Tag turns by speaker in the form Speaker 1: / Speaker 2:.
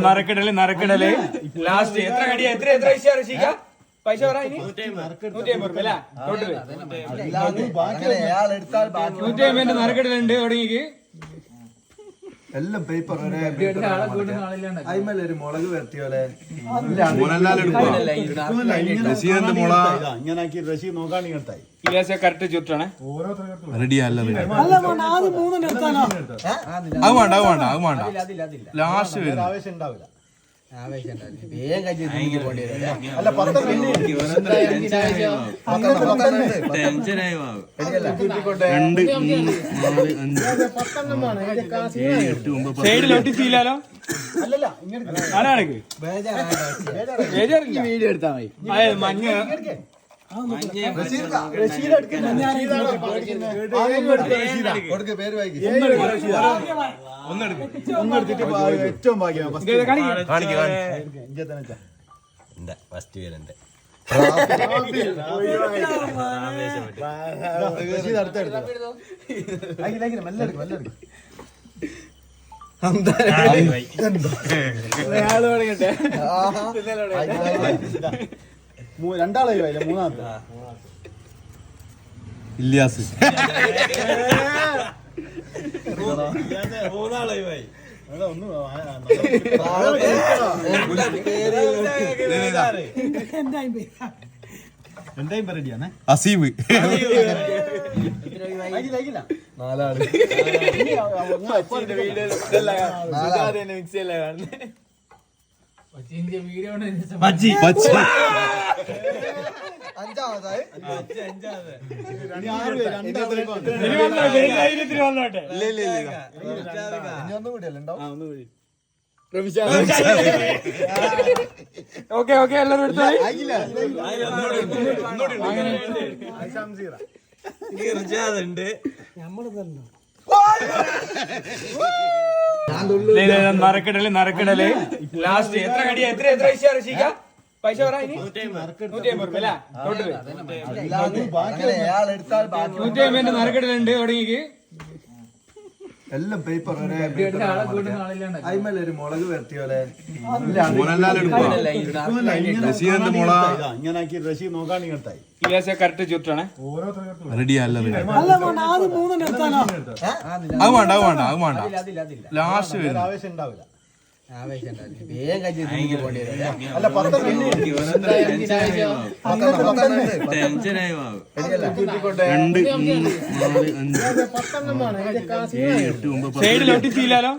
Speaker 1: നറുക്കിടല് last എത്ര കടിയാ എത്ര പൈസ റഷീക പൈസ പറ 150 നറുക്കിടലുണ്ട് തുടങ്ങിക്ക്
Speaker 2: എല്ലാം പേപ്പർ ഒരു മുളക് വരട്ടിയോലെ റഷീദ് നോക്കാണെങ്കിൽ
Speaker 1: കറക്റ്റ് ചുറ്റാണ്
Speaker 2: ലാസ്റ്റ് ആവേശം ഉണ്ടാവില്ല
Speaker 1: സൈഡിലൊട്ടിച്ചില്ലാലോ വീഡിയോ എടുത്താ മതി മഞ്ഞ
Speaker 2: ഏറ്റവും ഭാഗ്യം
Speaker 3: ഫസ്റ്റ് പേരുണ്ട്
Speaker 2: രണ്ടാളായി മൂന്നാമത്തെ
Speaker 3: ഇല്യാസ്
Speaker 2: മൂന്നാളായി എന്തായും പറയടിയാണേ
Speaker 3: അസീബ്
Speaker 2: നാലാള് അഞ്ചാമതായി ഒന്നും കൂടിയല്ലേ ഉണ്ടാവും
Speaker 1: ഓക്കെ ഓക്കെ എല്ലാവരും എടുത്തോളി നറുക്കിടല് ലാസ്റ്റ് എത്ര കടിയാ എത്ര പൈസ റഷീക പൈസ പറ 150 നറുക്കിടലുണ്ട് തുടങ്ങിക്ക്
Speaker 2: എല്ലാം പേപ്പർ ഒരു മുളക് വരട്ടിയോലെ റഷീദ് നോക്കാണെങ്കിൽ
Speaker 1: കറക്റ്റ് ചുറ്റാണ്
Speaker 2: ലാസ്റ്റ് ആവേശം ഉണ്ടാവില്ല
Speaker 1: സൈഡിലൊട്ടിച്ചില്ലാലോ